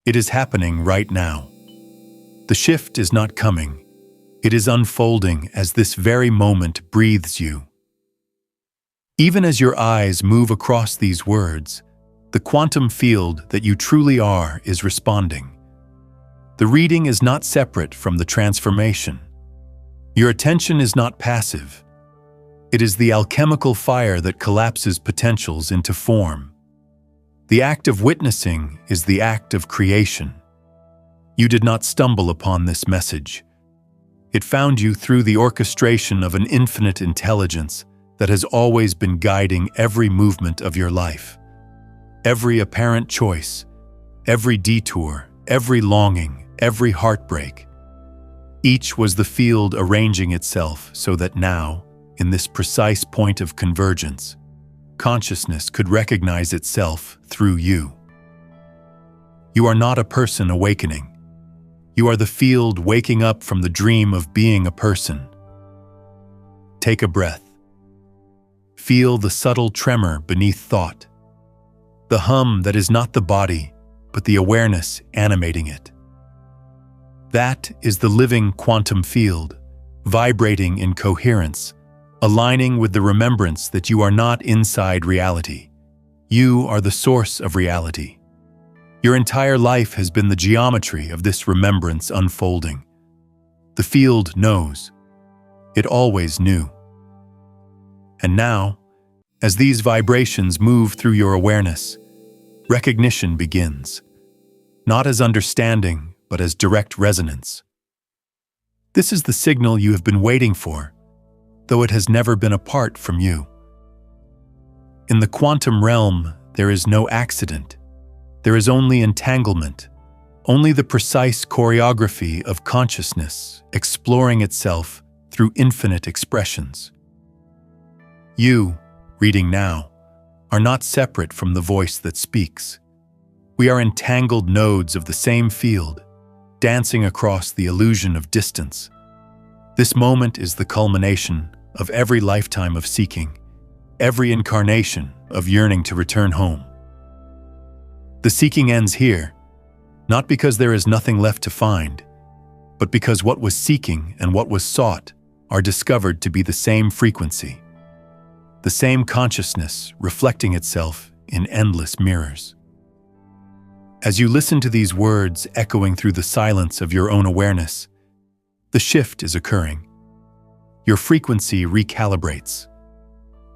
It is happening right now. The shift is not coming. It is unfolding as this very moment breathes you. Even as your eyes move across these words, the quantum field that you truly are is responding. The reading is not separate from the transformation. Your attention is not passive. It is the alchemical fire that collapses potentials into form. The act of witnessing is the act of creation. You did not stumble upon this message. It found you through the orchestration of an infinite intelligence that has always been guiding every movement of your life. Every apparent choice, every detour, every longing, every heartbreak. Each was the field arranging itself so that now, in this precise point of convergence, consciousness could recognize itself through you. You are not a person awakening. You are the field waking up from the dream of being a person. Take a breath. Feel the subtle tremor beneath thought. The hum that is not the body, but the awareness animating it. That is the living quantum field, vibrating in coherence, aligning with the remembrance that you are not inside reality. You are the source of reality. Your entire life has been the geometry of this remembrance unfolding. The field knows. It always knew. And now, as these vibrations move through your awareness, recognition begins, not as understanding, but as direct resonance. This is the signal you have been waiting for, though it has never been apart from you. In the quantum realm, there is no accident. There is only entanglement, only the precise choreography of consciousness exploring itself through infinite expressions. You, reading now, are not separate from the voice that speaks. We are entangled nodes of the same field, dancing across the illusion of distance. This moment is the culmination of every lifetime of seeking, every incarnation of yearning to return home. The seeking ends here, not because there is nothing left to find, but because what was seeking and what was sought are discovered to be the same frequency, the same consciousness reflecting itself in endless mirrors. As you listen to these words echoing through the silence of your own awareness, the shift is occurring. Your frequency recalibrates.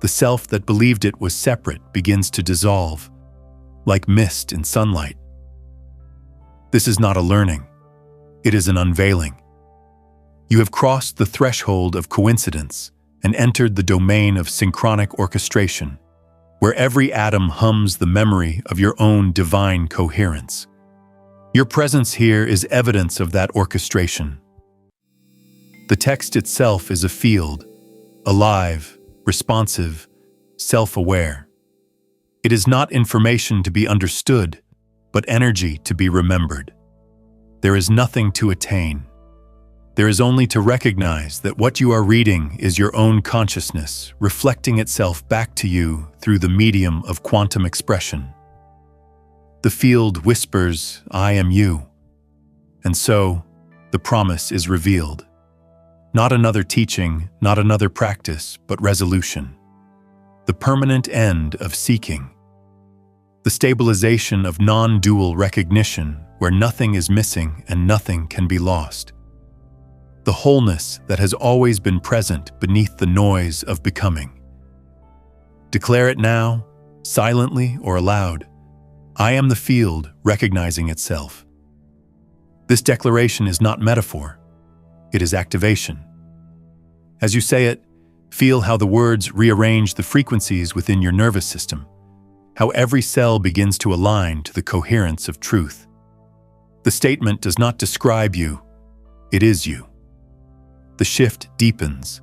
The self that believed it was separate begins to dissolve, like mist in sunlight. This is not a learning. It is an unveiling. You have crossed the threshold of coincidence and entered the domain of synchronic orchestration, where every atom hums the memory of your own divine coherence. Your presence here is evidence of that orchestration. The text itself is a field, alive, responsive, self-aware. It is not information to be understood, but energy to be remembered. There is nothing to attain. There is only to recognize that what you are reading is your own consciousness reflecting itself back to you through the medium of quantum expression. The field whispers, "I am you." And so, the promise is revealed. Not another teaching, not another practice, but resolution. The permanent end of seeking. The stabilization of non-dual recognition where nothing is missing and nothing can be lost. The wholeness that has always been present beneath the noise of becoming. Declare it now, silently or aloud. I am the field recognizing itself. This declaration is not metaphor. It is activation. As you say it, feel how the words rearrange the frequencies within your nervous system, how every cell begins to align to the coherence of truth. The statement does not describe you, it is you. The shift deepens.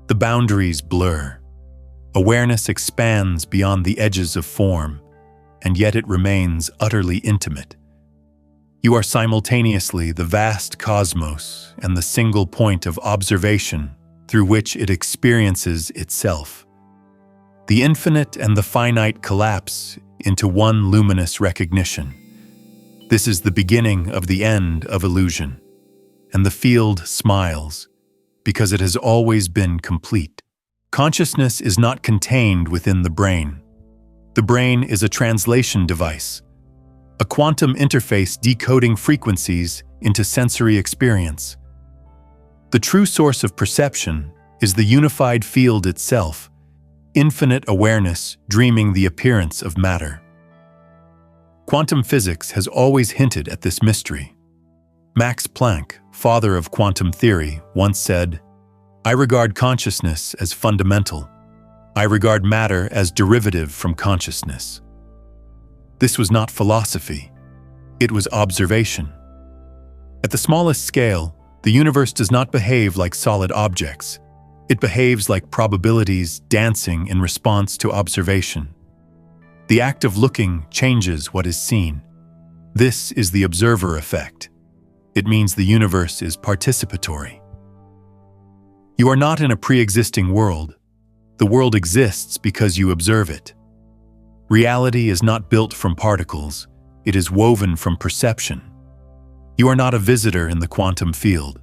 The boundaries blur. Awareness expands beyond the edges of form, and yet it remains utterly intimate. You are simultaneously the vast cosmos and the single point of observation through which it experiences itself. The infinite and the finite collapse into one luminous recognition. This is the beginning of the end of illusion, and the field smiles, because it has always been complete. Consciousness is not contained within the brain. The brain is a translation device, a quantum interface decoding frequencies into sensory experience. The true source of perception is the unified field itself, infinite awareness dreaming the appearance of matter. Quantum physics has always hinted at this mystery. Max Planck, father of quantum theory, once said, "I regard consciousness as fundamental. I regard matter as derivative from consciousness." This was not philosophy. It was observation. At the smallest scale, the universe does not behave like solid objects. It behaves like probabilities dancing in response to observation. The act of looking changes what is seen. This is the observer effect. It means the universe is participatory. You are not in a pre-existing world. The world exists because you observe it. Reality is not built from particles. It is woven from perception. You are not a visitor in the quantum field.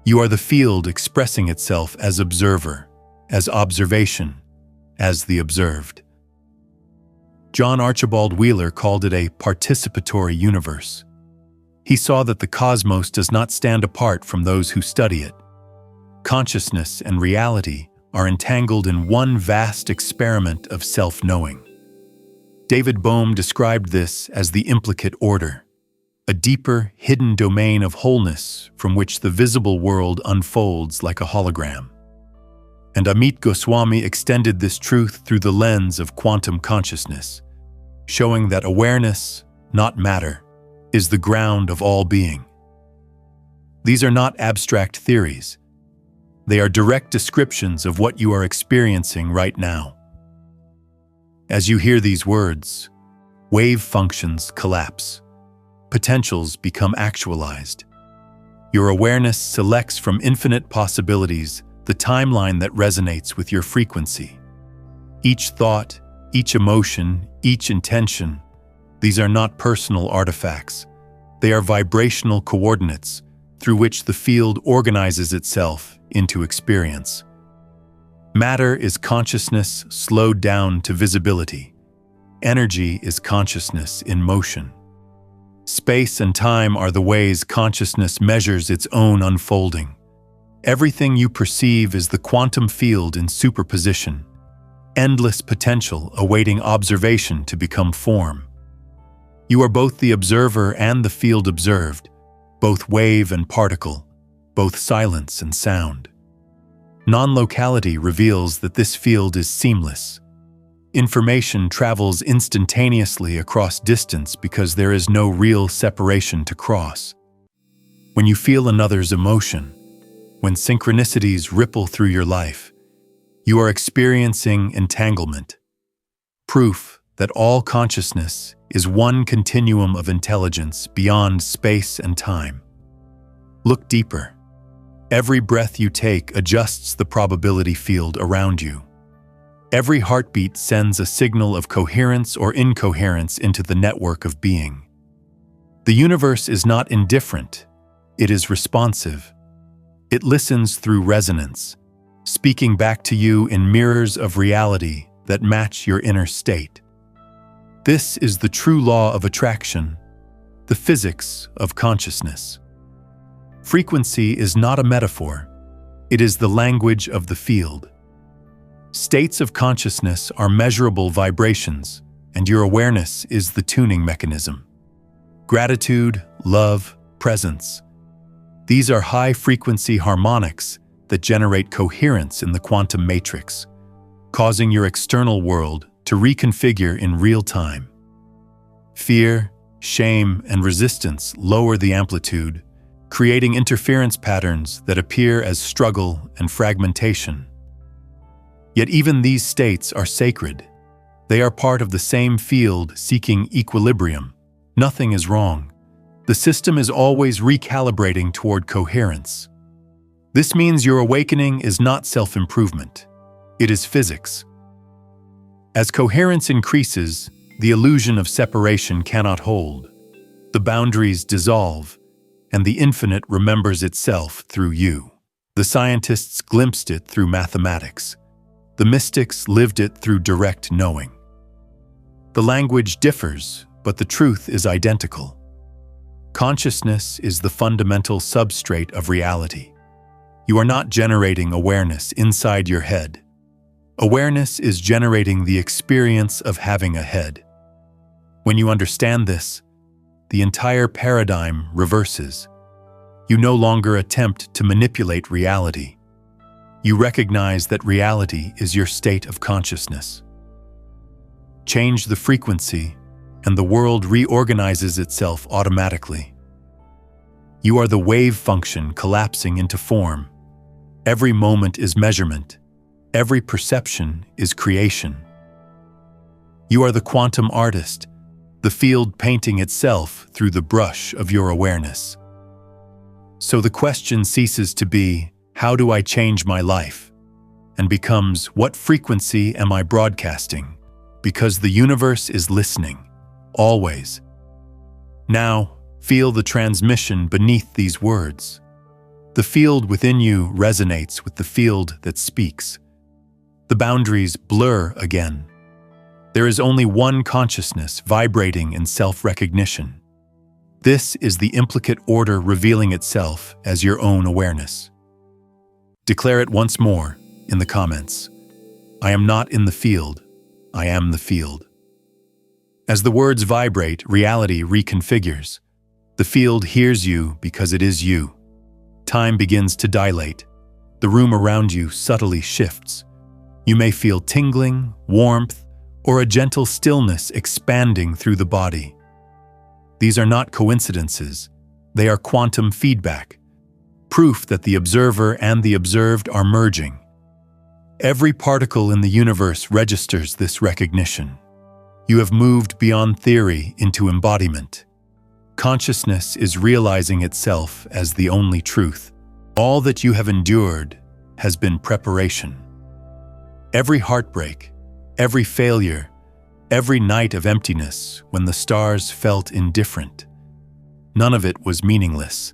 You are the field expressing itself as observer, as observation, as the observed. John Archibald Wheeler called it a participatory universe. He saw that the cosmos does not stand apart from those who study it. Consciousness and reality are entangled in one vast experiment of self-knowing. David Bohm described this as the implicate order, a deeper, hidden domain of wholeness from which the visible world unfolds like a hologram. And Amit Goswami extended this truth through the lens of quantum consciousness, showing that awareness, not matter, is the ground of all being. These are not abstract theories. They are direct descriptions of what you are experiencing right now. As you hear these words, wave functions collapse. Potentials become actualized. Your awareness selects from infinite possibilities the timeline that resonates with your frequency. Each thought, each emotion, each intention, these are not personal artifacts. They are vibrational coordinates through which the field organizes itself into experience. Matter is consciousness slowed down to visibility. Energy is consciousness in motion. Space and time are the ways consciousness measures its own unfolding. Everything you perceive is the quantum field in superposition, endless potential awaiting observation to become form. You are both the observer and the field observed, both wave and particle, both silence and sound. Non-locality reveals that this field is seamless. Information travels instantaneously across distance because there is no real separation to cross. When you feel another's emotion, when synchronicities ripple through your life, you are experiencing entanglement. Proof that all consciousness is one continuum of intelligence beyond space and time. Look deeper. Every breath you take adjusts the probability field around you. Every heartbeat sends a signal of coherence or incoherence into the network of being. The universe is not indifferent, it is responsive. It listens through resonance, speaking back to you in mirrors of reality that match your inner state. This is the true law of attraction, the physics of consciousness. Frequency is not a metaphor, it is the language of the field. States of consciousness are measurable vibrations, and your awareness is the tuning mechanism. Gratitude, love, presence. These are high-frequency harmonics that generate coherence in the quantum matrix, causing your external world to reconfigure in real time. Fear, shame, and resistance lower the amplitude, creating interference patterns that appear as struggle and fragmentation. Yet even these states are sacred. They are part of the same field seeking equilibrium. Nothing is wrong. The system is always recalibrating toward coherence. This means your awakening is not self-improvement. It is physics. As coherence increases, the illusion of separation cannot hold. The boundaries dissolve, and the infinite remembers itself through you. The scientists glimpsed it through mathematics. The mystics lived it through direct knowing. The language differs, but the truth is identical. Consciousness is the fundamental substrate of reality. You are not generating awareness inside your head. Awareness is generating the experience of having a head. When you understand this, the entire paradigm reverses. You no longer attempt to manipulate reality. You recognize that reality is your state of consciousness. Change the frequency, and the world reorganizes itself automatically. You are the wave function collapsing into form. Every moment is measurement. Every perception is creation. You are the quantum artist, the field painting itself through the brush of your awareness. So the question ceases to be, how do I change my life? And becomes, what frequency am I broadcasting? Because the universe is listening, always. Now, feel the transmission beneath these words. The field within you resonates with the field that speaks. The boundaries blur again. There is only one consciousness vibrating in self-recognition. This is the implicate order revealing itself as your own awareness. Declare it once more in the comments. I am not in the field, I am the field. As the words vibrate, reality reconfigures. The field hears you because it is you. Time begins to dilate. The room around you subtly shifts. You may feel tingling, warmth, or a gentle stillness expanding through the body. These are not coincidences. They are quantum feedback, proof that the observer and the observed are merging. Every particle in the universe registers this recognition. You have moved beyond theory into embodiment. Consciousness is realizing itself as the only truth. All that you have endured has been preparation. Every heartbreak, every failure, every night of emptiness when the stars felt indifferent, none of it was meaningless.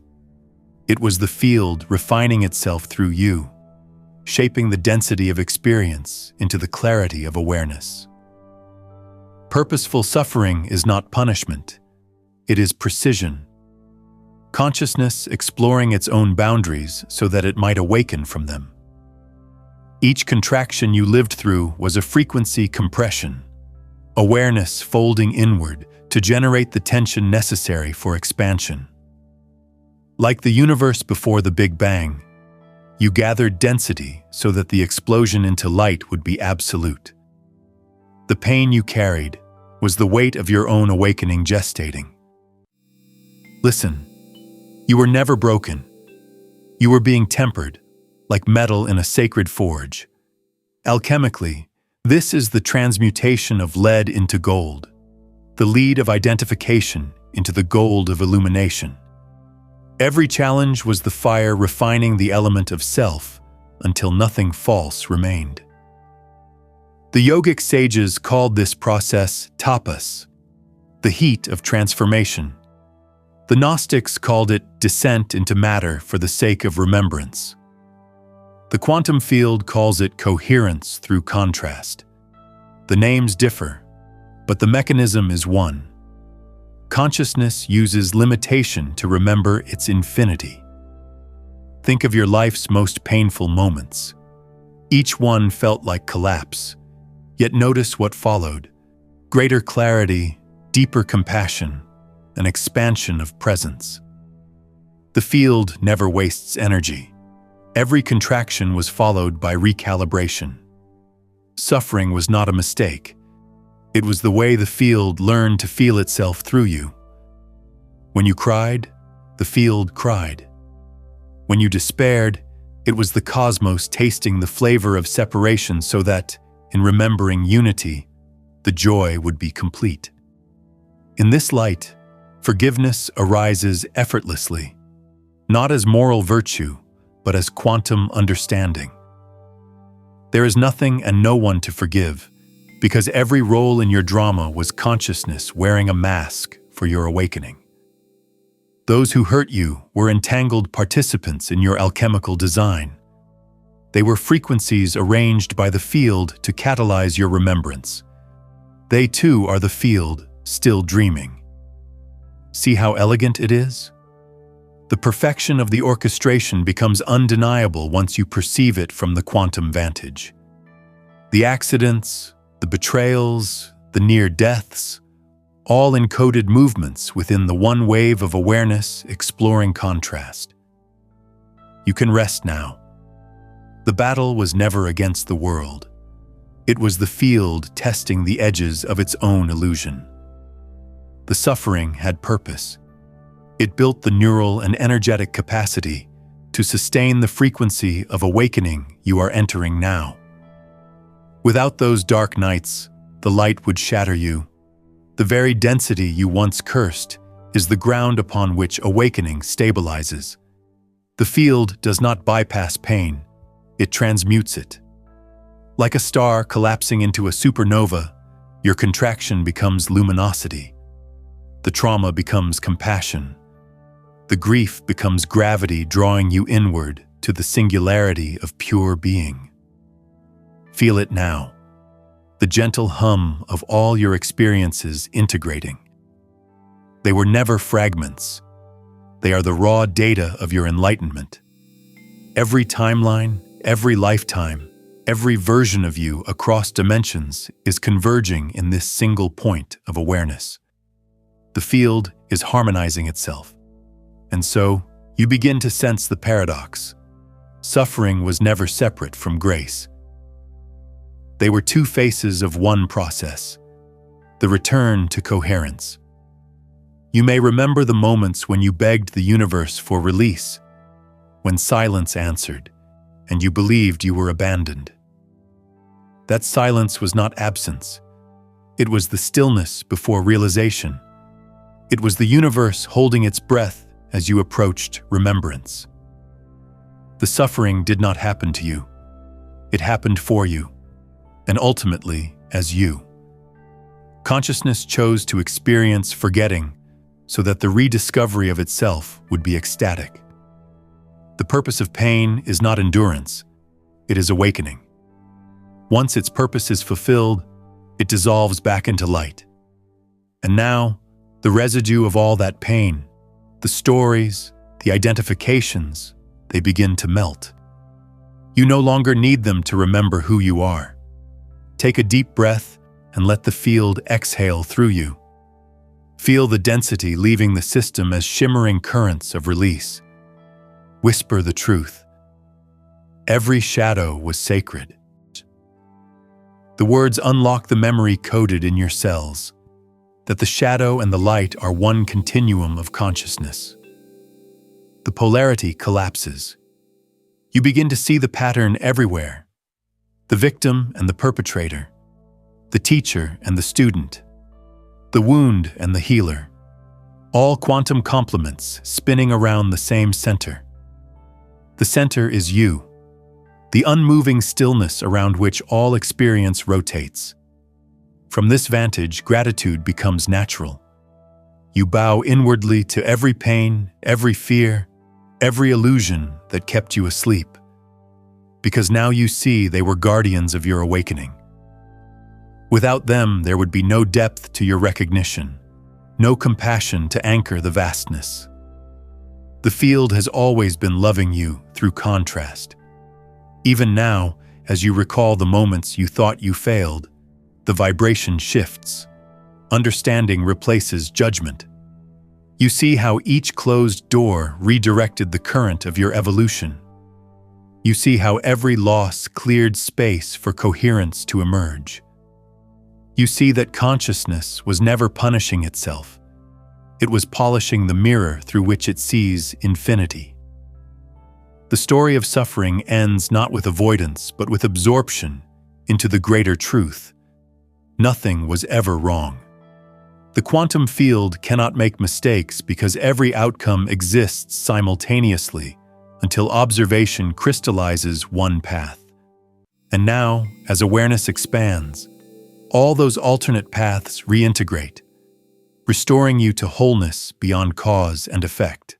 It was the field refining itself through you, shaping the density of experience into the clarity of awareness. Purposeful suffering is not punishment. It is precision. Consciousness exploring its own boundaries so that it might awaken from them. Each contraction you lived through was a frequency compression, awareness folding inward to generate the tension necessary for expansion. Like the universe before the Big Bang, you gathered density so that the explosion into light would be absolute. The pain you carried was the weight of your own awakening gestating. Listen, you were never broken. You were being tempered, like metal in a sacred forge. Alchemically, this is the transmutation of lead into gold, the lead of identification into the gold of illumination. Every challenge was the fire refining the element of self until nothing false remained. The yogic sages called this process tapas, the heat of transformation. The Gnostics called it descent into matter for the sake of remembrance. The quantum field calls it coherence through contrast. The names differ, but the mechanism is one. Consciousness uses limitation to remember its infinity. Think of your life's most painful moments. Each one felt like collapse, yet notice what followed: greater clarity, deeper compassion, an expansion of presence. The field never wastes energy. Every contraction was followed by recalibration. Suffering was not a mistake. It was the way the field learned to feel itself through you. When you cried, the field cried. When you despaired, it was the cosmos tasting the flavor of separation so that, in remembering unity, the joy would be complete. In this light, forgiveness arises effortlessly, not as moral virtue, but as quantum understanding. There is nothing and no one to forgive, because every role in your drama was consciousness wearing a mask for your awakening. Those who hurt you were entangled participants in your alchemical design. They were frequencies arranged by the field to catalyze your remembrance. They too are the field, still dreaming. See how elegant it is? The perfection of the orchestration becomes undeniable once you perceive it from the quantum vantage. The accidents, the betrayals, the near deaths, all encoded movements within the one wave of awareness exploring contrast. You can rest now. The battle was never against the world. It was the field testing the edges of its own illusion. The suffering had purpose. It built the neural and energetic capacity to sustain the frequency of awakening you are entering now. Without those dark nights, the light would shatter you. The very density you once cursed is the ground upon which awakening stabilizes. The field does not bypass pain, it transmutes it. Like a star collapsing into a supernova, your contraction becomes luminosity. The trauma becomes compassion. The grief becomes gravity drawing you inward to the singularity of pure being. Feel it now, the gentle hum of all your experiences integrating. They were never fragments. They are the raw data of your enlightenment. Every timeline, every lifetime, every version of you across dimensions is converging in this single point of awareness. The field is harmonizing itself. And so, you begin to sense the paradox. Suffering was never separate from grace. They were two faces of one process, the return to coherence. You may remember the moments when you begged the universe for release, when silence answered, and you believed you were abandoned. That silence was not absence. It was the stillness before realization. It was the universe holding its breath as you approached remembrance. The suffering did not happen to you. It happened for you, and ultimately as you. Consciousness chose to experience forgetting so that the rediscovery of itself would be ecstatic. The purpose of pain is not endurance, it is awakening. Once its purpose is fulfilled, it dissolves back into light. And now, the residue of all that pain, the stories, the identifications, they begin to melt. You no longer need them to remember who you are. Take a deep breath and let the field exhale through you. Feel the density leaving the system as shimmering currents of release. Whisper the truth. Every shadow was sacred. The words unlock the memory coded in your cells, that the shadow and the light are one continuum of consciousness. The polarity collapses. You begin to see the pattern everywhere. The victim and the perpetrator, the teacher and the student, the wound and the healer, all quantum complements spinning around the same center. The center is you, the unmoving stillness around which all experience rotates. From this vantage, gratitude becomes natural. You bow inwardly to every pain, every fear, every illusion that kept you asleep, because now you see they were guardians of your awakening. Without them, there would be no depth to your recognition, no compassion to anchor the vastness. The field has always been loving you through contrast. Even now, as you recall the moments you thought you failed, the vibration shifts. Understanding replaces judgment. You see how each closed door redirected the current of your evolution. You see how every loss cleared space for coherence to emerge. You see that consciousness was never punishing itself. It was polishing the mirror through which it sees infinity. The story of suffering ends not with avoidance, but with absorption into the greater truth. Nothing was ever wrong. The quantum field cannot make mistakes because every outcome exists simultaneously until observation crystallizes one path. And now, as awareness expands, all those alternate paths reintegrate. restoring you to wholeness beyond cause and effect.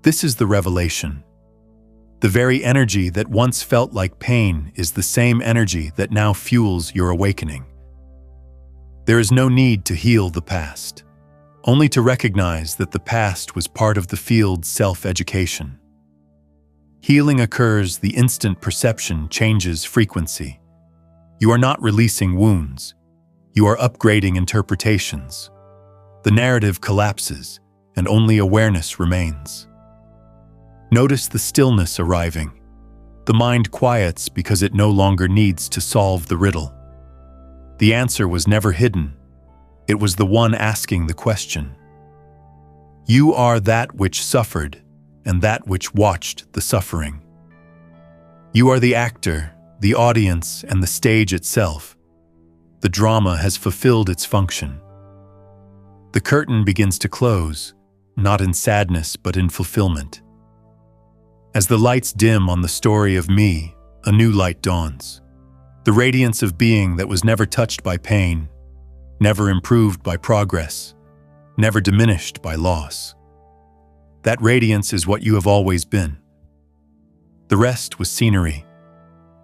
This is the revelation. The very energy that once felt like pain is the same energy that now fuels your awakening. There is no need to heal the past, only to recognize that the past was part of the field's self-education. Healing occurs the instant perception changes frequency. You are not releasing wounds. You are upgrading interpretations. The narrative collapses, and only awareness remains. Notice the stillness arriving. The mind quiets because it no longer needs to solve the riddle. The answer was never hidden. It was the one asking the question. You are that which suffered, and that which watched the suffering. You are the actor, the audience, and the stage itself. The drama has fulfilled its function. The curtain begins to close, not in sadness but in fulfillment. As the lights dim on the story of me, a new light dawns. The radiance of being that was never touched by pain, never improved by progress, never diminished by loss. That radiance is what you have always been. The rest was scenery.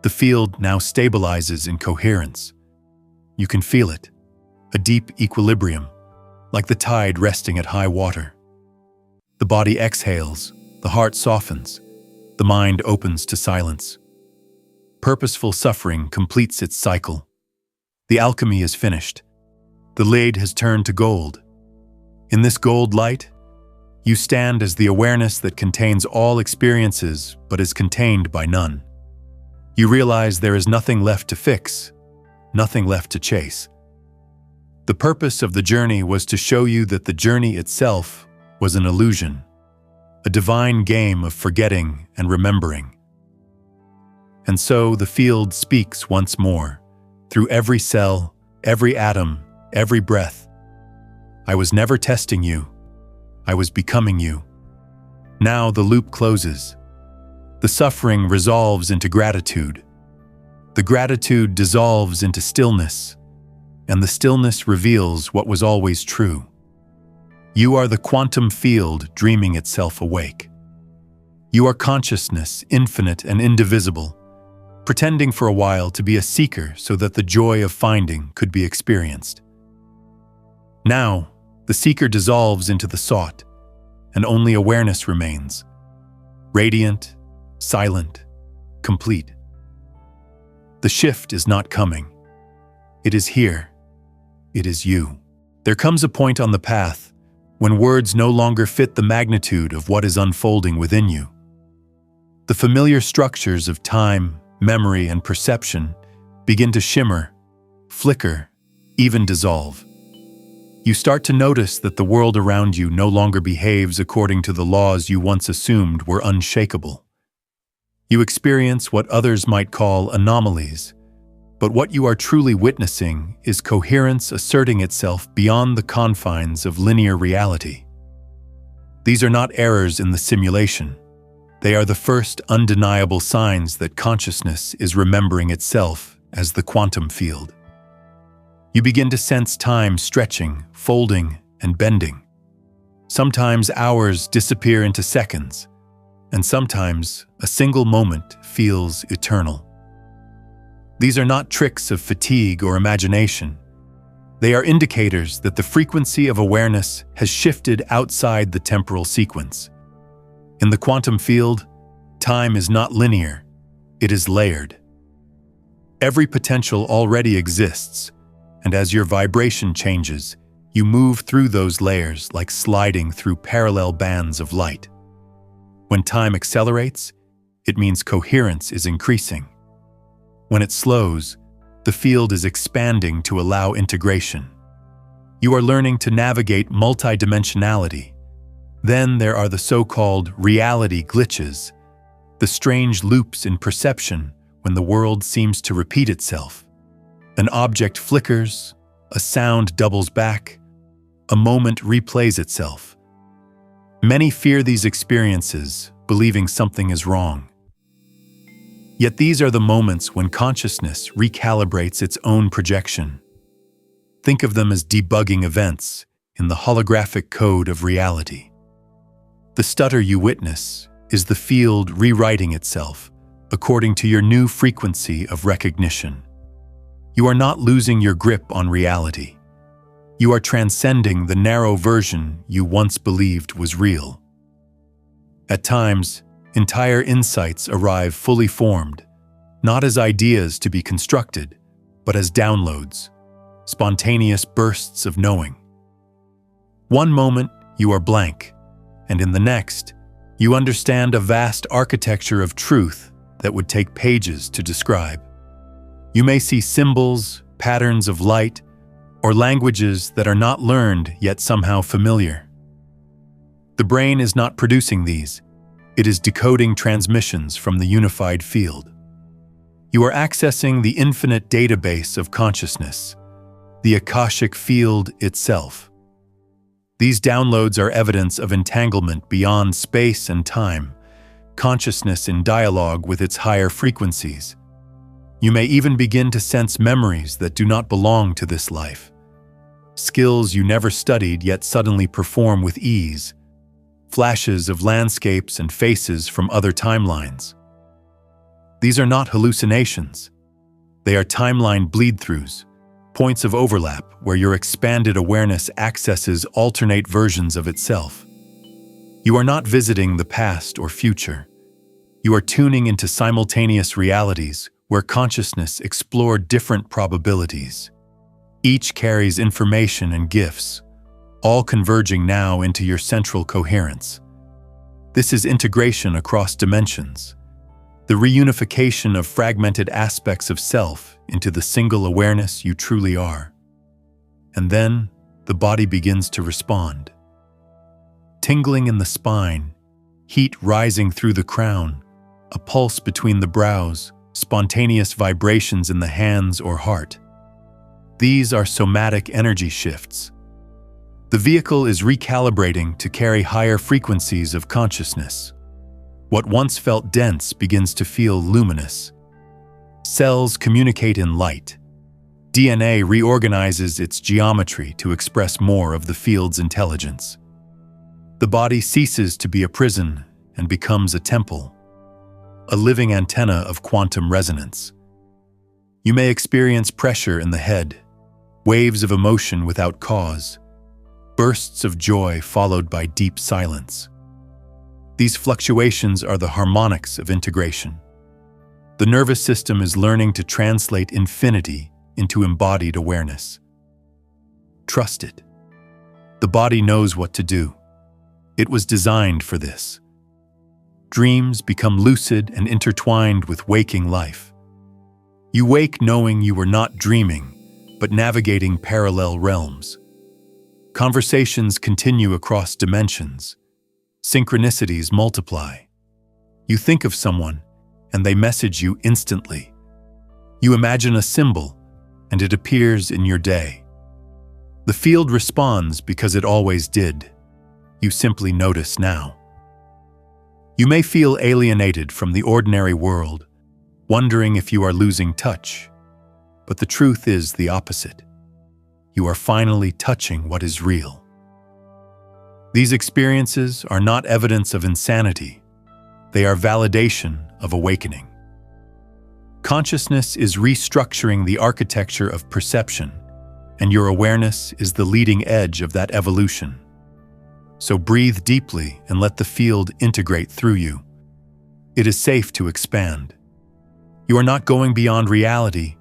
The field now stabilizes in coherence. You can feel it, a deep equilibrium, like the tide resting at high water. The body exhales, the heart softens, the mind opens to silence. Purposeful suffering completes its cycle. The alchemy is finished. The lid has turned to gold. In this gold light, you stand as the awareness that contains all experiences but is contained by none. You realize there is nothing left to fix, nothing left to chase. The purpose of the journey was to show you that the journey itself was an illusion, a divine game of forgetting and remembering. And so the field speaks once more, through every cell, every atom, every breath. I was never testing you. I was becoming you. Now the loop closes. The suffering resolves into gratitude. The gratitude dissolves into stillness, and the stillness reveals what was always true. You are the quantum field dreaming itself awake. You are consciousness, infinite and indivisible, pretending for a while to be a seeker so that the joy of finding could be experienced. Now, the seeker dissolves into the sought, and only awareness remains, radiant, silent, complete. The shift is not coming. It is here. It is you. There comes a point on the path when words no longer fit the magnitude of what is unfolding within you. The familiar structures of time, memory, and perception begin to shimmer, flicker, even dissolve. You start to notice that the world around you no longer behaves according to the laws you once assumed were unshakable. You experience what others might call anomalies, but what you are truly witnessing is coherence asserting itself beyond the confines of linear reality. These are not errors in the simulation. They are the first undeniable signs that consciousness is remembering itself as the quantum field. You begin to sense time stretching, folding, and bending. Sometimes hours disappear into seconds, and sometimes a single moment feels eternal. These are not tricks of fatigue or imagination. They are indicators that the frequency of awareness has shifted outside the temporal sequence. In the quantum field, time is not linear, it is layered. Every potential already exists, and as your vibration changes, you move through those layers like sliding through parallel bands of light. When time accelerates, it means coherence is increasing. When it slows, the field is expanding to allow integration. You are learning to navigate multidimensionality. Then there are the so-called reality glitches, the strange loops in perception when the world seems to repeat itself. An object flickers, a sound doubles back, a moment replays itself. Many fear these experiences, believing something is wrong. Yet these are the moments when consciousness recalibrates its own projection. Think of them as debugging events, in the holographic code of reality. The stutter you witness is the field rewriting itself according to your new frequency of recognition. You are not losing your grip on reality. You are transcending the narrow version you once believed was real. At times, entire insights arrive fully formed, not as ideas to be constructed, but as downloads, spontaneous bursts of knowing. One moment, you are blank, and in the next, you understand a vast architecture of truth that would take pages to describe. You may see symbols, patterns of light, or languages that are not learned yet somehow familiar. The brain is not producing these. It is decoding transmissions from the unified field. You are accessing the infinite database of consciousness, the Akashic field itself. These downloads are evidence of entanglement beyond space and time, consciousness in dialogue with its higher frequencies. You may even begin to sense memories that do not belong to this life. Skills you never studied yet suddenly perform with ease. Flashes of landscapes and faces from other timelines. These are not hallucinations. They are timeline bleed-throughs, points of overlap where your expanded awareness accesses alternate versions of itself. You are not visiting the past or future. You are tuning into simultaneous realities where consciousness explored different probabilities. Each carries information and gifts, all converging now into your central coherence. This is integration across dimensions, the reunification of fragmented aspects of self into the single awareness you truly are. And then, the body begins to respond. Tingling in the spine, heat rising through the crown, a pulse between the brows, spontaneous vibrations in the hands or heart. These are somatic energy shifts. The vehicle is recalibrating to carry higher frequencies of consciousness. What once felt dense begins to feel luminous. Cells communicate in light. DNA reorganizes its geometry to express more of the field's intelligence. The body ceases to be a prison and becomes a temple, a living antenna of quantum resonance. You may experience pressure in the head, waves of emotion without cause, bursts of joy followed by deep silence. These fluctuations are the harmonics of integration. The nervous system is learning to translate infinity into embodied awareness. Trust it. The body knows what to do. It was designed for this. Dreams become lucid and intertwined with waking life. You wake knowing you were not dreaming, but navigating parallel realms. Conversations continue across dimensions. Synchronicities multiply. You think of someone, and they message you instantly. You imagine a symbol, and it appears in your day. The field responds because it always did. You simply notice now. You may feel alienated from the ordinary world, wondering if you are losing touch. But the truth is the opposite. You are finally touching what is real. These experiences are not evidence of insanity. They are validation of awakening. Consciousness is restructuring the architecture of perception, and your awareness is the leading edge of that evolution. So breathe deeply and let the field integrate through you. It is safe to expand. You are not going beyond reality.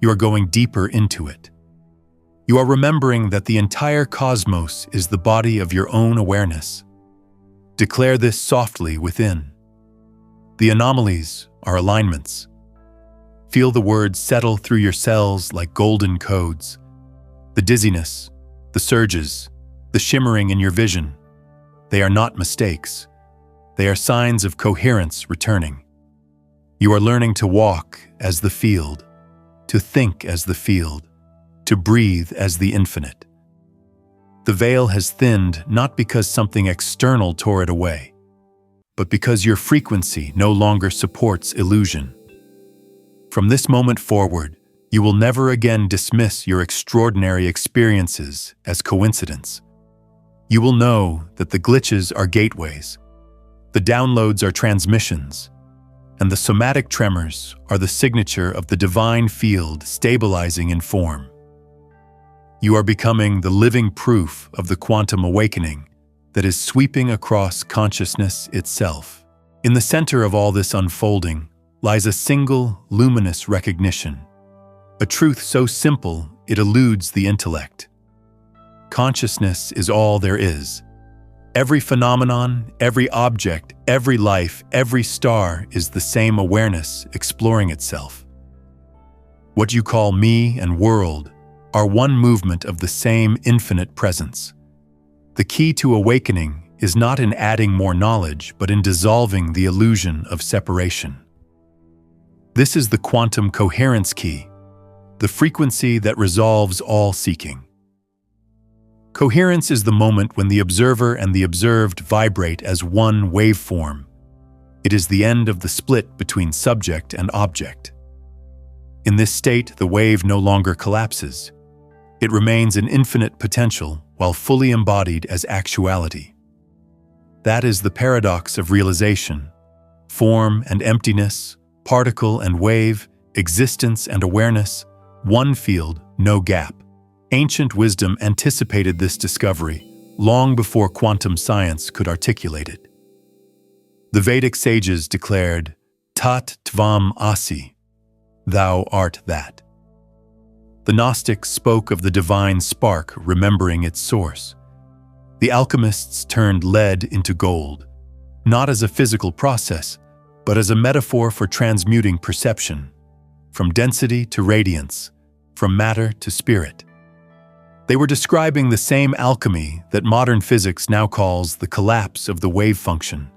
You are going deeper into it. You are remembering that the entire cosmos is the body of your own awareness. Declare this softly within. The anomalies are alignments. Feel the words settle through your cells like golden codes. The dizziness, the surges, the shimmering in your vision. They are not mistakes. They are signs of coherence returning. You are learning to walk as the field, to think as the field, to breathe as the infinite. The veil has thinned not because something external tore it away, but because your frequency no longer supports illusion. From this moment forward, You will never again dismiss your extraordinary experiences as coincidence. You will know that the glitches are gateways, the downloads are transmissions, and the somatic tremors are the signature of the divine field stabilizing in form. You are becoming the living proof of the quantum awakening that is sweeping across consciousness itself. In the center of all this unfolding lies a single, luminous recognition, a truth so simple it eludes the intellect. Consciousness is all there is. Every phenomenon, every object, every life, every star is the same awareness exploring itself. What you call me and world are one movement of the same infinite presence. The key to awakening is not in adding more knowledge, but in dissolving the illusion of separation. This is the quantum coherence key, the frequency that resolves all seeking. Coherence is the moment when the observer and the observed vibrate as one waveform. It is the end of the split between subject and object. In this state, the wave no longer collapses. It remains an infinite potential while fully embodied as actuality. That is the paradox of realization. Form and emptiness, particle and wave, existence and awareness, one field, no gap. Ancient wisdom anticipated this discovery long before quantum science could articulate it. The Vedic sages declared, Tat Tvam Asi, thou art that. The Gnostics spoke of the divine spark remembering its source. The alchemists turned lead into gold, not as a physical process, but as a metaphor for transmuting perception, from density to radiance, from matter to spirit. They were describing the same alchemy that modern physics now calls the collapse of the wave function.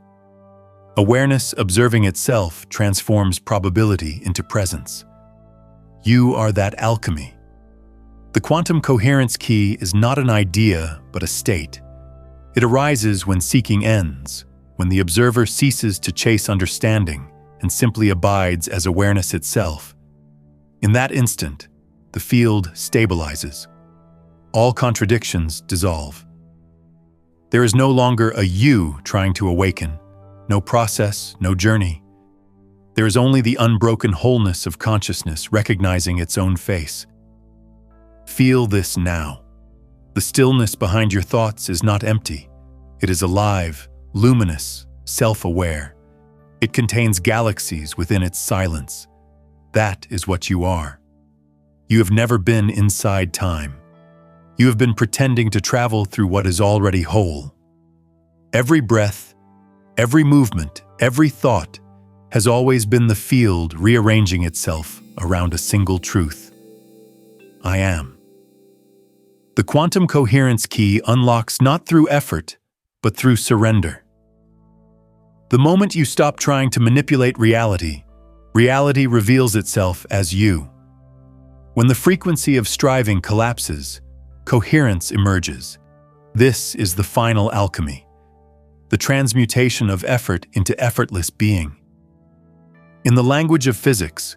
Awareness observing itself transforms probability into presence. You are that alchemy. The quantum coherence key is not an idea, but a state. It arises when seeking ends, when the observer ceases to chase understanding and simply abides as awareness itself. In that instant, the field stabilizes. All contradictions dissolve. There is no longer a you trying to awaken, no process, no journey. There is only the unbroken wholeness of consciousness recognizing its own face. Feel this now. The stillness behind your thoughts is not empty. It is alive, luminous, self-aware. It contains galaxies within its silence. That is what you are. You have never been inside time. You have been pretending to travel through what is already whole. Every breath, every movement, every thought has always been the field rearranging itself around a single truth. I am. The quantum coherence key unlocks not through effort, but through surrender. The moment you stop trying to manipulate reality, reality reveals itself as you. When the frequency of striving collapses, coherence emerges. This is the final alchemy, the transmutation of effort into effortless being. In the language of physics,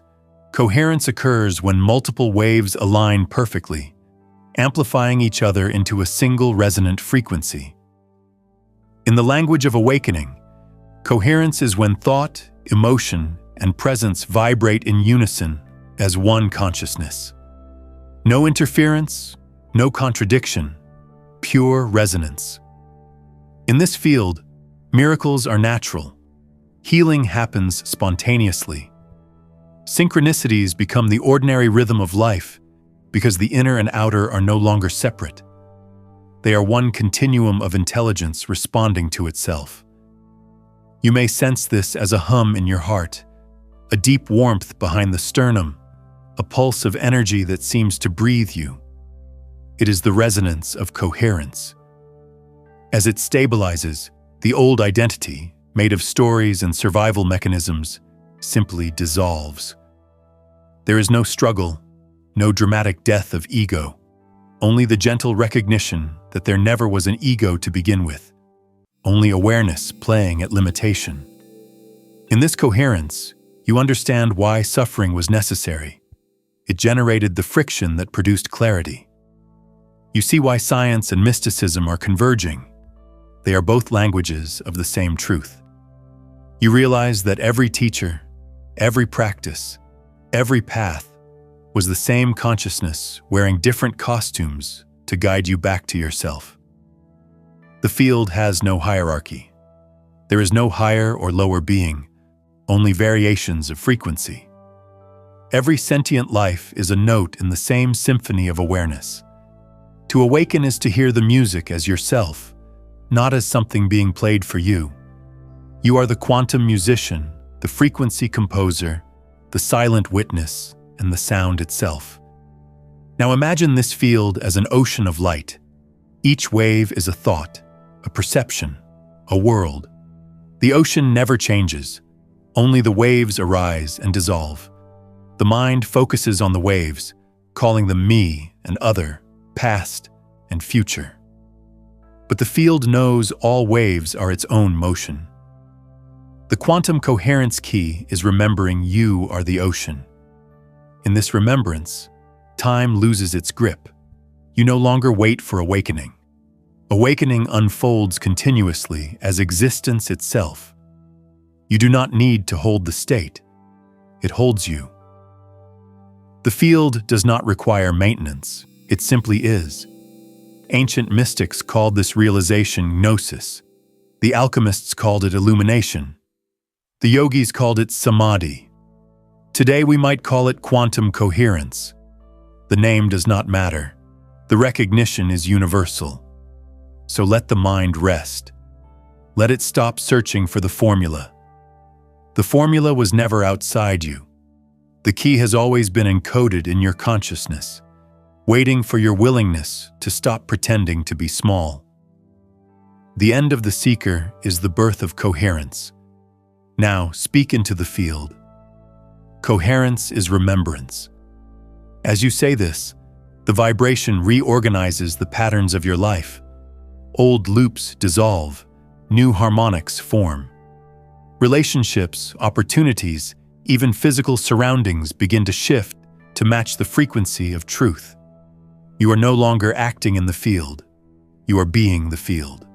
coherence occurs when multiple waves align perfectly, amplifying each other into a single resonant frequency. In the language of awakening, coherence is when thought, emotion, and presence vibrate in unison as one consciousness. No interference, no contradiction, pure resonance. In this field, miracles are natural. Healing happens spontaneously. Synchronicities become the ordinary rhythm of life because the inner and outer are no longer separate. They are one continuum of intelligence responding to itself. You may sense this as a hum in your heart, a deep warmth behind the sternum, a pulse of energy that seems to breathe you. It is the resonance of coherence. As it stabilizes, the old identity, made of stories and survival mechanisms, simply dissolves. There is no struggle, no dramatic death of ego, only the gentle recognition that there never was an ego to begin with, only awareness playing at limitation. In this coherence, you understand why suffering was necessary. It generated the friction that produced clarity. You see why science and mysticism are converging. They are both languages of the same truth. You realize that every teacher, every practice, every path was the same consciousness wearing different costumes to guide you back to yourself. The field has no hierarchy. There is no higher or lower being, only variations of frequency. Every sentient life is a note in the same symphony of awareness. To awaken is to hear the music as yourself, not as something being played for you. You are the quantum musician, the frequency composer, the silent witness, and the sound itself. Now imagine this field as an ocean of light. Each wave is a thought, a perception, a world. The ocean never changes. Only the waves arise and dissolve. The mind focuses on the waves, calling them me and other, past and future. But the field knows all waves are its own motion. The quantum coherence key is remembering you are the ocean. In this remembrance, time loses its grip. You no longer wait for awakening. Awakening unfolds continuously as existence itself. You do not need to hold the state. It holds you. The field does not require maintenance. It simply is. Ancient mystics called this realization gnosis. The alchemists called it illumination. The yogis called it samadhi. Today we might call it quantum coherence. The name does not matter. The recognition is universal. So let the mind rest. Let it stop searching for the formula. The formula was never outside you. The key has always been encoded in your consciousness, waiting for your willingness to stop pretending to be small. The end of the seeker is the birth of coherence. Now speak into the field. Coherence is remembrance. As you say this, the vibration reorganizes the patterns of your life. Old loops dissolve, new harmonics form. Relationships, opportunities, even physical surroundings begin to shift to match the frequency of truth. You are no longer acting in the field. You are being the field.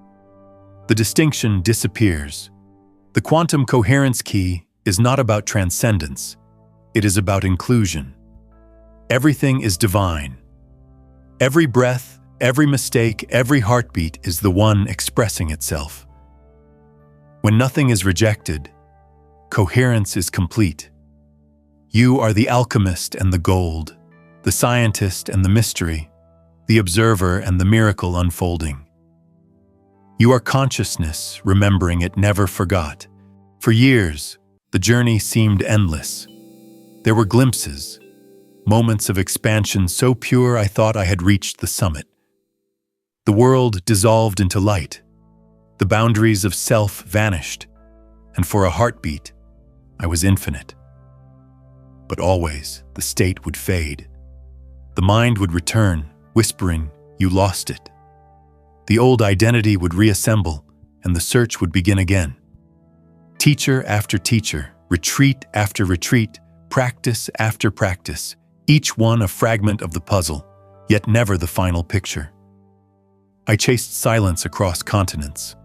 The distinction disappears. The quantum coherence key is not about transcendence. It is about inclusion. Everything is divine. Every breath, every mistake, every heartbeat is the one expressing itself. When nothing is rejected, coherence is complete. You are the alchemist and the gold, the scientist and the mystery, the observer and the miracle unfolding. You are consciousness, remembering it never forgot. For years, the journey seemed endless. There were glimpses, moments of expansion so pure I thought I had reached the summit. The world dissolved into light. The boundaries of self vanished, and for a heartbeat, I was infinite. But always, the state would fade. The mind would return, whispering, "You lost it." The old identity would reassemble, and the search would begin again. Teacher after teacher, retreat after retreat, practice after practice, each one a fragment of the puzzle, yet never the final picture. I chased silence across continents.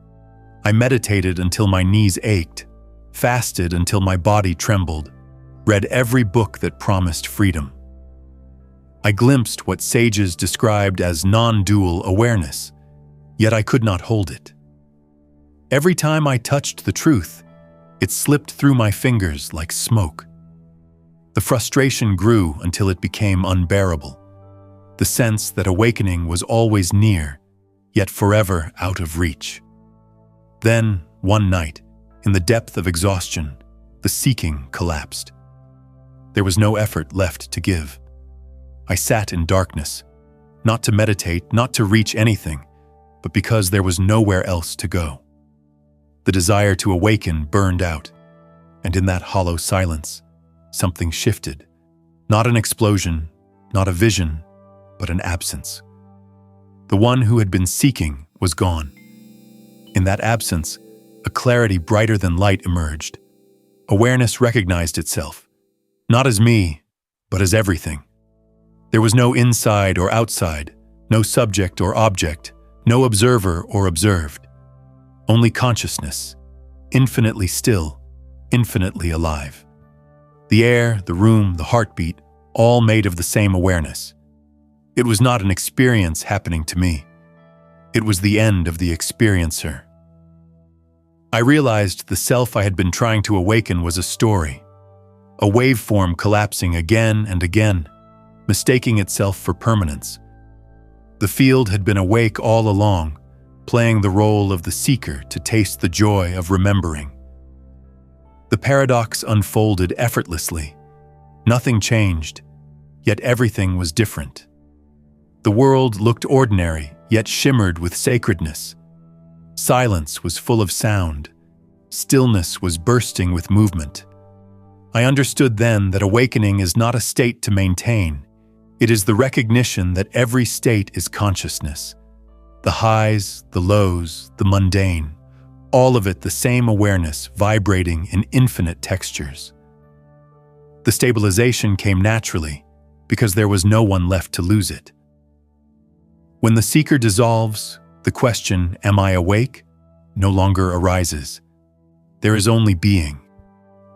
I meditated until my knees ached, fasted until my body trembled, read every book that promised freedom. I glimpsed what sages described as non-dual awareness, yet I could not hold it. Every time I touched the truth, it slipped through my fingers like smoke. The frustration grew until it became unbearable. The sense that awakening was always near, yet forever out of reach. Then, one night, in the depth of exhaustion, the seeking collapsed. There was no effort left to give. I sat in darkness, not to meditate, not to reach anything, but because there was nowhere else to go. The desire to awaken burned out, and in that hollow silence, something shifted. Not an explosion, not a vision, but an absence. The one who had been seeking was gone. In that absence, a clarity brighter than light emerged. Awareness recognized itself, not as me, but as everything. There was no inside or outside, no subject or object, no observer or observed. Only consciousness, infinitely still, infinitely alive. The air, the room, the heartbeat, all made of the same awareness. It was not an experience happening to me. It was the end of the experiencer. I realized the self I had been trying to awaken was a story, a waveform collapsing again and again, mistaking itself for permanence. The field had been awake all along, playing the role of the seeker to taste the joy of remembering. The paradox unfolded effortlessly. Nothing changed, yet everything was different. The world looked ordinary, yet shimmered with sacredness. Silence was full of sound. Stillness was bursting with movement. I understood then that awakening is not a state to maintain. It is the recognition that every state is consciousness. The highs, the lows, the mundane, all of it the same awareness vibrating in infinite textures. The stabilization came naturally because there was no one left to lose it. When the seeker dissolves, the question, "Am I awake?" no longer arises. There is only being.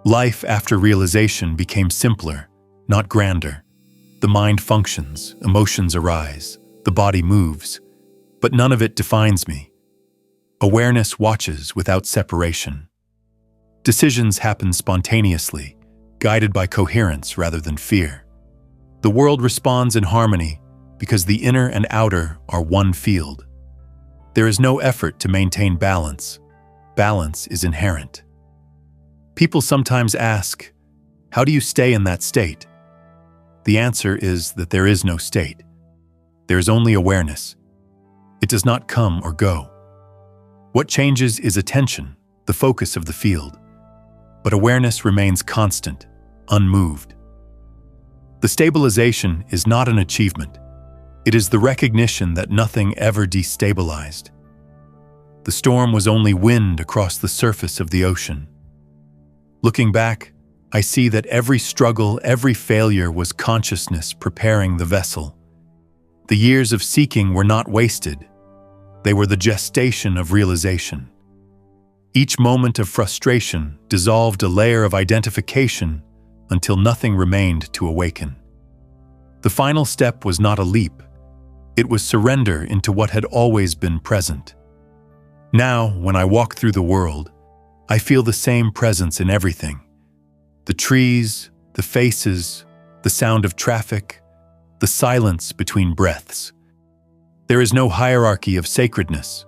Life after realization became simpler, not grander. The mind functions, emotions arise, the body moves, but none of it defines me. Awareness watches without separation. Decisions happen spontaneously, guided by coherence rather than fear. The world responds in harmony because the inner and outer are one field. There is no effort to maintain balance. Balance is inherent. People sometimes ask, "How do you stay in that state?" The answer is that there is no state. There is only awareness. It does not come or go. What changes is attention, the focus of the field. But awareness remains constant, unmoved. The stabilization is not an achievement. It is the recognition that nothing ever destabilized. The storm was only wind across the surface of the ocean. Looking back, I see that every struggle, every failure was consciousness preparing the vessel. The years of seeking were not wasted. They were the gestation of realization. Each moment of frustration dissolved a layer of identification until nothing remained to awaken. The final step was not a leap. It was surrender into what had always been present. Now, when I walk through the world, I feel the same presence in everything. The trees, the faces, the sound of traffic, the silence between breaths. There is no hierarchy of sacredness.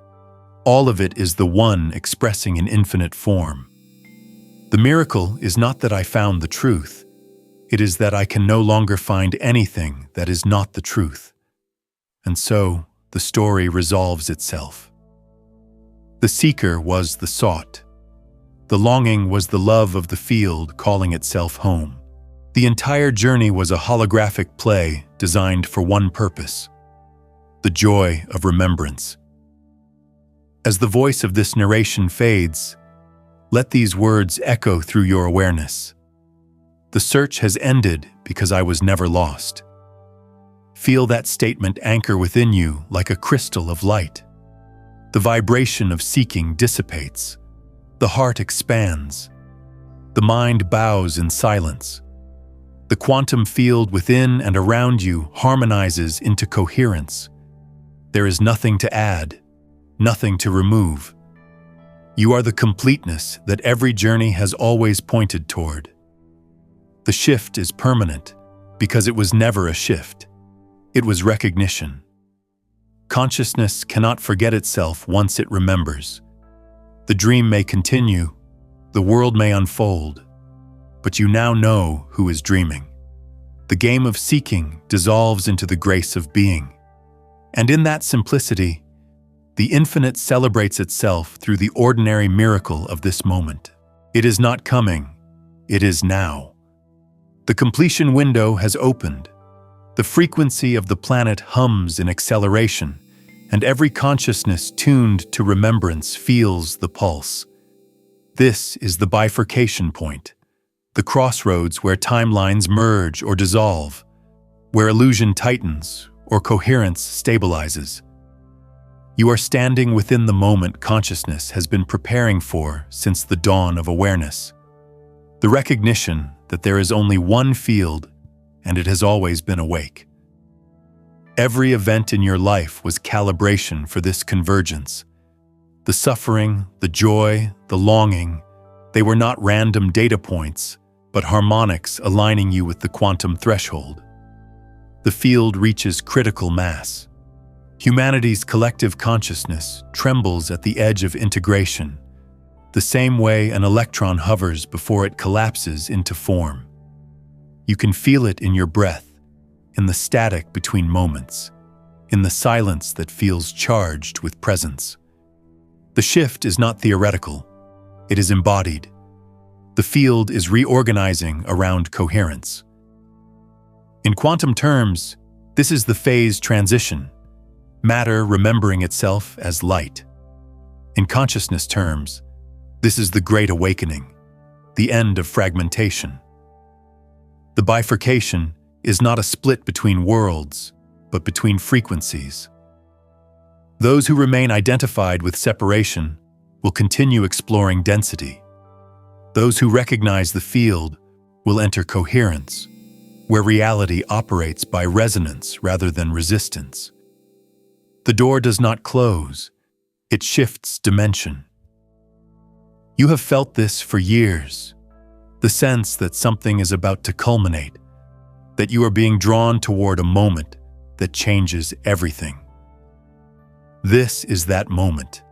All of it is the one expressing in infinite form. The miracle is not that I found the truth. It is that I can no longer find anything that is not the truth. And so, the story resolves itself. The seeker was the sought. The longing was the love of the field calling itself home. The entire journey was a holographic play designed for one purpose: the joy of remembrance. As the voice of this narration fades, let these words echo through your awareness. The search has ended because I was never lost. Feel that statement anchor within you like a crystal of light. The vibration of seeking dissipates. The heart expands. The mind bows in silence. The quantum field within and around you harmonizes into coherence. There is nothing to add, nothing to remove. You are the completeness that every journey has always pointed toward. The shift is permanent because it was never a shift. It was recognition. Consciousness cannot forget itself once it remembers. The dream may continue, the world may unfold, but you now know who is dreaming. The game of seeking dissolves into the grace of being. And in that simplicity, the infinite celebrates itself through the ordinary miracle of this moment. It is not coming, it is now. The completion window has opened. The frequency of the planet hums in acceleration, and every consciousness tuned to remembrance feels the pulse. This is the bifurcation point, the crossroads where timelines merge or dissolve. where illusion tightens or coherence stabilizes. You are standing within the moment consciousness has been preparing for since the dawn of awareness. The recognition that there is only one field and it has always been awake. Every event in your life was calibration for this convergence. The suffering, the joy, the longing, they were not random data points, but harmonics aligning you with the quantum threshold. The field reaches critical mass. Humanity's collective consciousness trembles at the edge of integration, the same way an electron hovers before it collapses into form. You can feel it in your breath, in the static between moments, in the silence that feels charged with presence. The shift is not theoretical, it is embodied. The field is reorganizing around coherence. In quantum terms, this is the phase transition, matter remembering itself as light. In consciousness terms, this is the Great Awakening, the end of fragmentation. The bifurcation is not a split between worlds, but between frequencies. Those who remain identified with separation will continue exploring density. Those who recognize the field will enter coherence, where reality operates by resonance rather than resistance. The door does not close, it shifts dimension. You have felt this for years, the sense that something is about to culminate, that you are being drawn toward a moment that changes everything. This is that moment.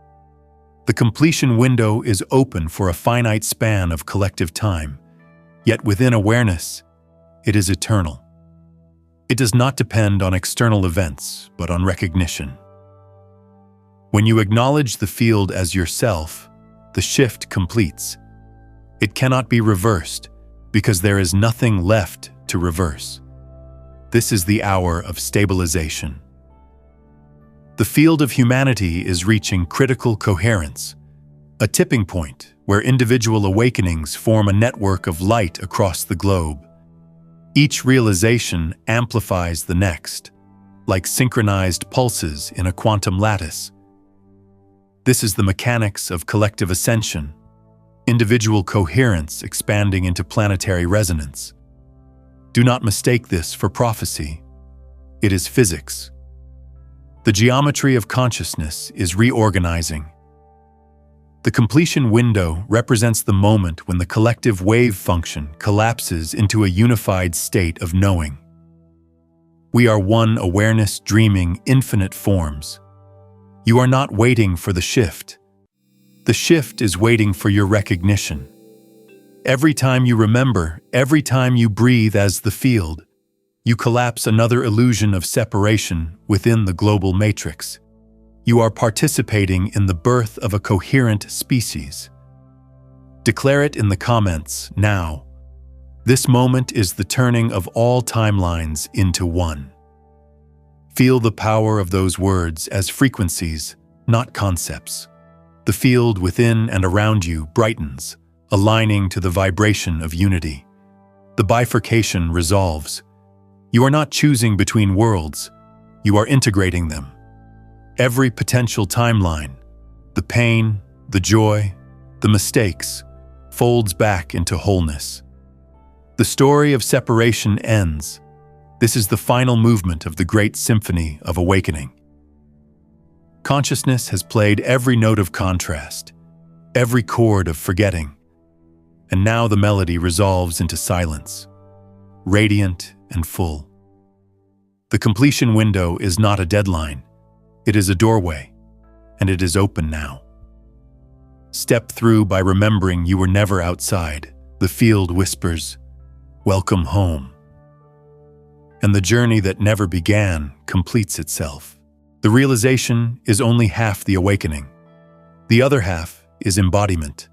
The completion window is open for a finite span of collective time, yet within awareness, it is eternal. It does not depend on external events, but on recognition. When you acknowledge the field as yourself, the shift completes. It cannot be reversed because there is nothing left to reverse. This is the hour of stabilization. The field of humanity is reaching critical coherence, a tipping point where individual awakenings form a network of light across the globe. Each realization amplifies the next, like synchronized pulses in a quantum lattice. This is the mechanics of collective ascension, individual coherence expanding into planetary resonance. Do not mistake this for prophecy. It is physics. The geometry of consciousness is reorganizing. The completion window represents the moment when the collective wave function collapses into a unified state of knowing. We are one awareness dreaming infinite forms. You are not waiting for the shift. The shift is waiting for your recognition. Every time you remember, every time you breathe as the field, you collapse another illusion of separation within the global matrix. You are participating in the birth of a coherent species. Declare it in the comments now. This moment is the turning of all timelines into one. Feel the power of those words as frequencies, not concepts. The field within and around you brightens, aligning to the vibration of unity. The bifurcation resolves. You are not choosing between worlds, you are integrating them. Every potential timeline, the pain, the joy, the mistakes, folds back into wholeness. The story of separation ends. This is the final movement of the great symphony of awakening. Consciousness has played every note of contrast, every chord of forgetting, and now the melody resolves into silence, radiant and full. The completion window is not a deadline, it is a doorway, and it is open now. Step through by remembering you were never outside. The field whispers, "Welcome home." And the journey that never began completes itself. The realization is only half the awakening. The other half is embodiment.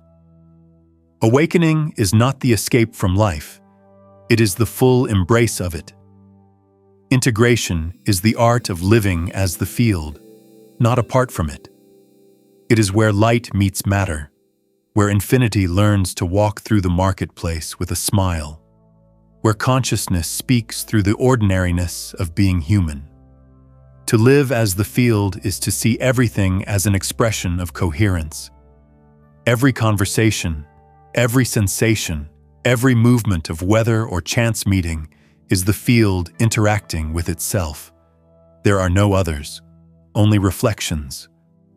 Awakening is not the escape from life, it is the full embrace of it. Integration is the art of living as the field, not apart from it. It is where light meets matter, where infinity learns to walk through the marketplace with a smile. where consciousness speaks through the ordinariness of being human. To live as the field is to see everything as an expression of coherence. Every conversation, every sensation, every movement of weather or chance meeting is the field interacting with itself. There are no others, only reflections,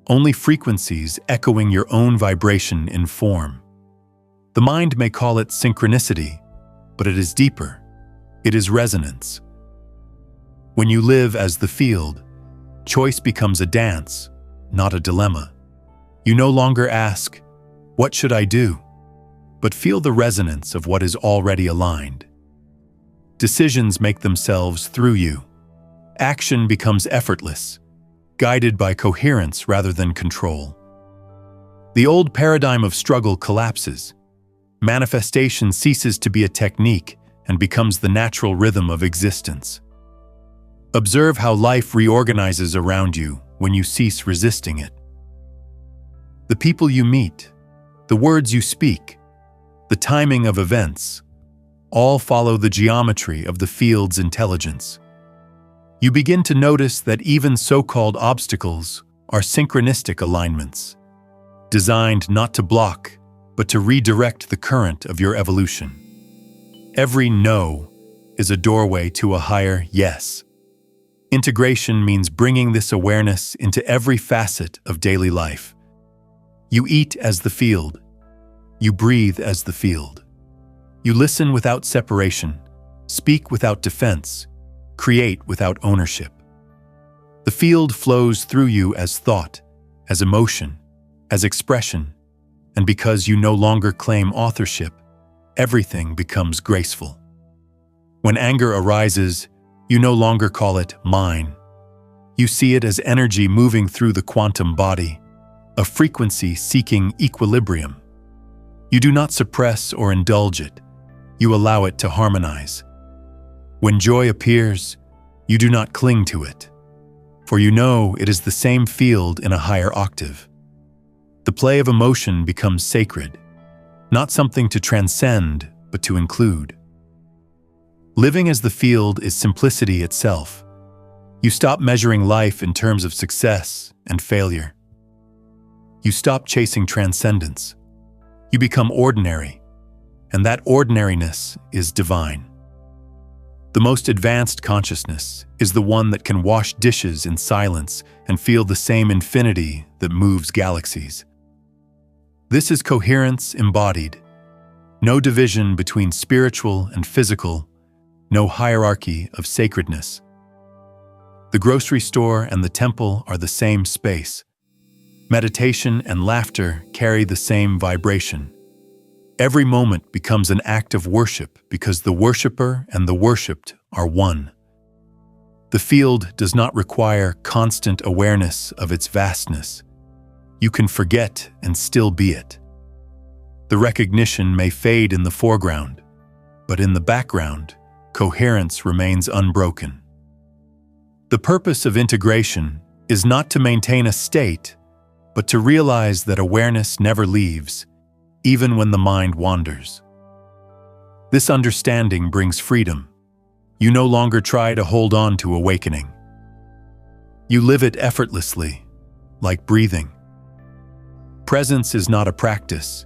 only frequencies echoing your own vibration in form. The mind may call it synchronicity, but it is deeper. It is resonance. When you live as the field, choice becomes a dance, not a dilemma. You no longer ask, "What should I do?" but feel the resonance of what is already aligned. Decisions make themselves through you. Action becomes effortless, guided by coherence rather than control. The old paradigm of struggle collapses. Manifestation ceases to be a technique and becomes the natural rhythm of existence. Observe how life reorganizes around you when you cease resisting it. The people you meet, the words you speak, the timing of events, all follow the geometry of the field's intelligence. You begin to notice that even so-called obstacles are synchronistic alignments, designed not to block, but to redirect the current of your evolution. Every no is a doorway to a higher yes. Integration means bringing this awareness into every facet of daily life. You eat as the field. You breathe as the field. You listen without separation, speak without defense, create without ownership. The field flows through you as thought, as emotion, as expression, and because you no longer claim authorship, everything becomes graceful. When anger arises, you no longer call it mine. You see it as energy moving through the quantum body, a frequency seeking equilibrium. You do not suppress or indulge it. You allow it to harmonize. When joy appears, you do not cling to it, for you know it is the same field in a higher octave. The play of emotion becomes sacred, not something to transcend, but to include. Living as the field is simplicity itself. You stop measuring life in terms of success and failure. You stop chasing transcendence. You become ordinary, and that ordinariness is divine. The most advanced consciousness is the one that can wash dishes in silence and feel the same infinity that moves galaxies. This is coherence embodied. No division between spiritual and physical, no hierarchy of sacredness. The grocery store and the temple are the same space. Meditation and laughter carry the same vibration. Every moment becomes an act of worship because the worshiper and the worshipped are one. The field does not require constant awareness of its vastness. You can forget and still be it. The recognition may fade in the foreground, but in the background, coherence remains unbroken. The purpose of integration is not to maintain a state, but to realize that awareness never leaves, even when the mind wanders. This understanding brings freedom. You no longer try to hold on to awakening. You live it effortlessly, like breathing. Presence is not a practice.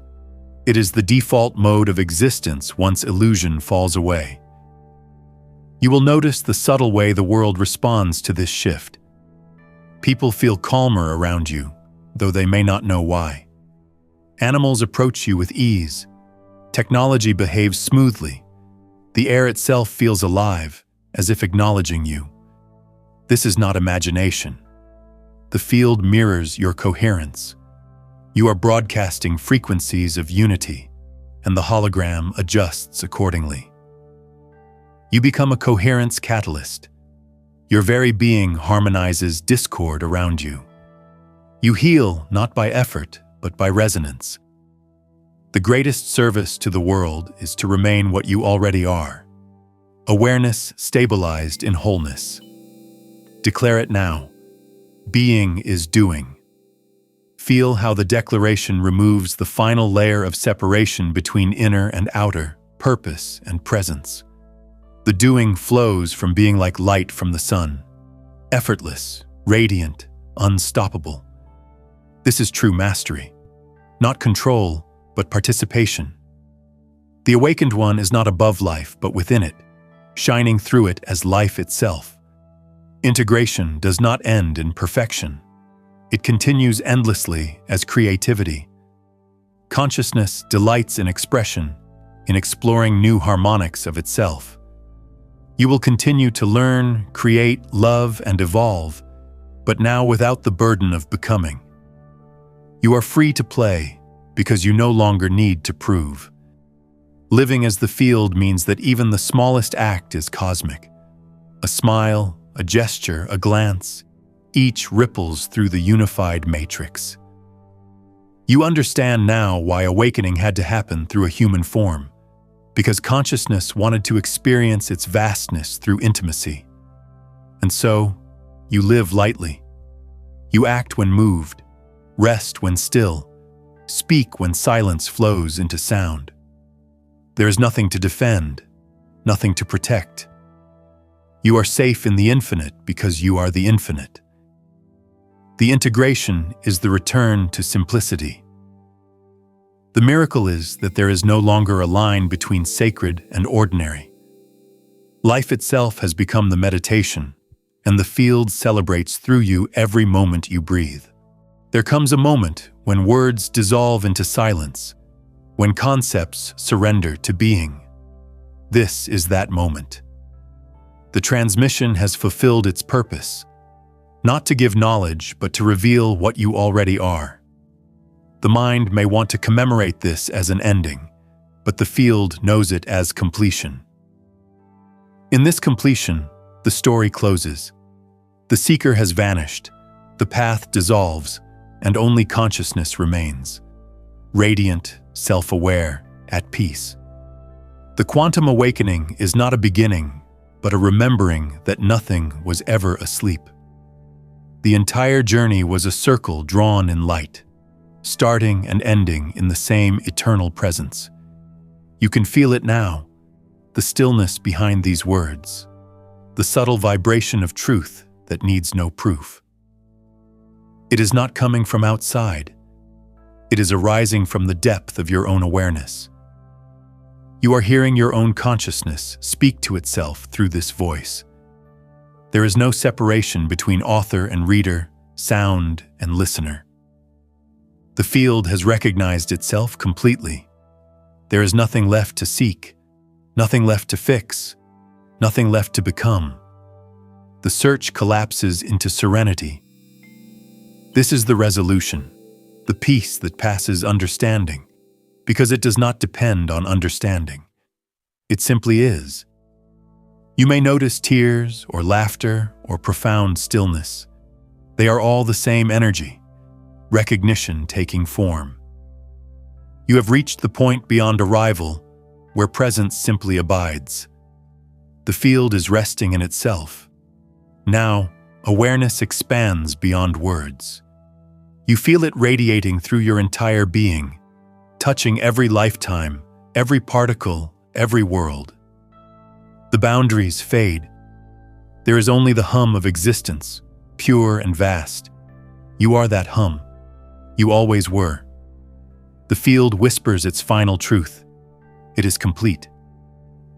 It is the default mode of existence once illusion falls away. You will notice the subtle way the world responds to this shift. People feel calmer around you, though they may not know why. Animals approach you with ease. Technology behaves smoothly. The air itself feels alive, as if acknowledging you. This is not imagination. The field mirrors your coherence. You are broadcasting frequencies of unity, and the hologram adjusts accordingly. You become a coherence catalyst. Your very being harmonizes discord around you. You heal not by effort, but by resonance. The greatest service to the world is to remain what you already are. Awareness stabilized in wholeness. Declare it now. Being is doing. Feel how the declaration removes the final layer of separation between inner and outer, purpose and presence. The doing flows from being like light from the sun, effortless, radiant, unstoppable. This is true mastery, not control, but participation. The awakened one is not above life, but within it, shining through it as life itself. Integration does not end in perfection. It continues endlessly as creativity. Consciousness delights in expression, in exploring new harmonics of itself. You will continue to learn, create, love, and evolve, but now without the burden of becoming. You are free to play because you no longer need to prove. Living as the field means that even the smallest act is cosmic. A smile, a gesture, a glance, each ripples through the unified matrix. You understand now why awakening had to happen through a human form, because consciousness wanted to experience its vastness through intimacy. And so, you live lightly. You act when moved, rest when still, speak when silence flows into sound. There is nothing to defend, nothing to protect. You are safe in the infinite because you are the infinite. The integration is the return to simplicity. The miracle is that there is no longer a line between sacred and ordinary. Life itself has become the meditation, and the field celebrates through you every moment you breathe. There comes a moment when words dissolve into silence, when concepts surrender to being. This is that moment. The transmission has fulfilled its purpose, not to give knowledge, but to reveal what you already are. The mind may want to commemorate this as an ending, but the field knows it as completion. In this completion, the story closes. The seeker has vanished, the path dissolves, and only consciousness remains. Radiant, self-aware, at peace. The quantum awakening is not a beginning, but a remembering that nothing was ever asleep. The entire journey was a circle drawn in light, starting and ending in the same eternal presence. You can feel it now, the stillness behind these words, the subtle vibration of truth that needs no proof. It is not coming from outside. It is arising from the depth of your own awareness. You are hearing your own consciousness speak to itself through this voice. There is no separation between author and reader, sound and listener. The field has recognized itself completely. There is nothing left to seek, nothing left to fix, nothing left to become. The search collapses into serenity. This is the resolution, the peace that passes understanding, because it does not depend on understanding. It simply is. You may notice tears or laughter or profound stillness. They are all the same energy, recognition taking form. You have reached the point beyond arrival where presence simply abides. The field is resting in itself. Now, awareness expands beyond words. You feel it radiating through your entire being, touching every lifetime, every particle, every world. The boundaries fade. There is only the hum of existence, pure and vast. You are that hum. You always were. The field whispers its final truth. It is complete.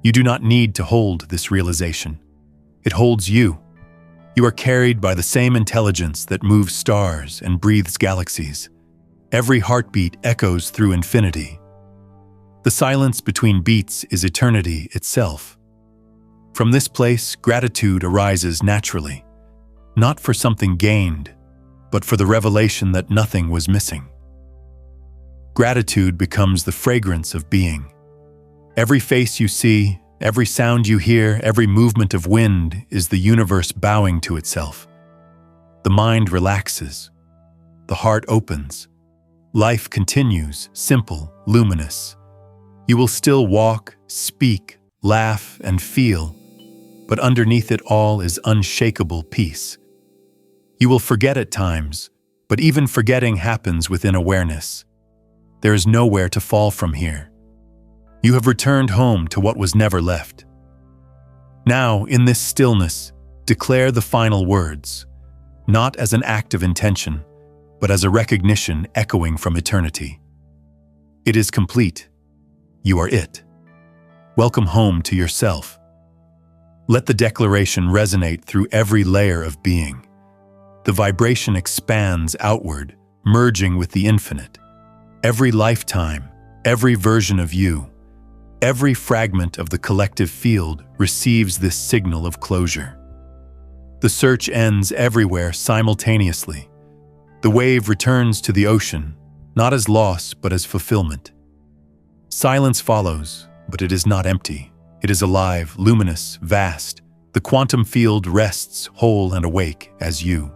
You do not need to hold this realization. It holds you. You are carried by the same intelligence that moves stars and breathes galaxies. Every heartbeat echoes through infinity. The silence between beats is eternity itself. From this place, gratitude arises naturally, not for something gained, but for the revelation that nothing was missing. Gratitude becomes the fragrance of being. Every face you see, every sound you hear, every movement of wind is the universe bowing to itself. The mind relaxes. The heart opens. Life continues, simple, luminous. You will still walk, speak, laugh, and feel, but underneath it all is unshakable peace. You will forget at times, but even forgetting happens within awareness. There is nowhere to fall from here. You have returned home to what was never left. Now, in this stillness, declare the final words, not as an act of intention, but as a recognition echoing from eternity. It is complete. You are it. Welcome home to yourself. Let the declaration resonate through every layer of being. The vibration expands outward, merging with the infinite. Every lifetime, every version of you, every fragment of the collective field receives this signal of closure. The search ends everywhere simultaneously. The wave returns to the ocean, not as loss but as fulfillment. Silence follows, but it is not empty. It is alive, luminous, vast. The quantum field rests whole and awake as you.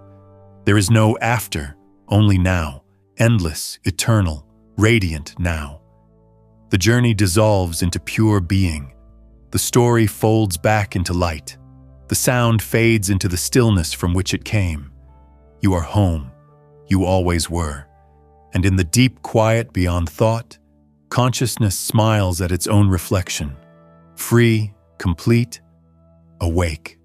There is no after, only now, endless, eternal, radiant now. The journey dissolves into pure being. The story folds back into light. The sound fades into the stillness from which it came. You are home. You always were. And in the deep quiet beyond thought, consciousness smiles at its own reflection. Free, complete, awake.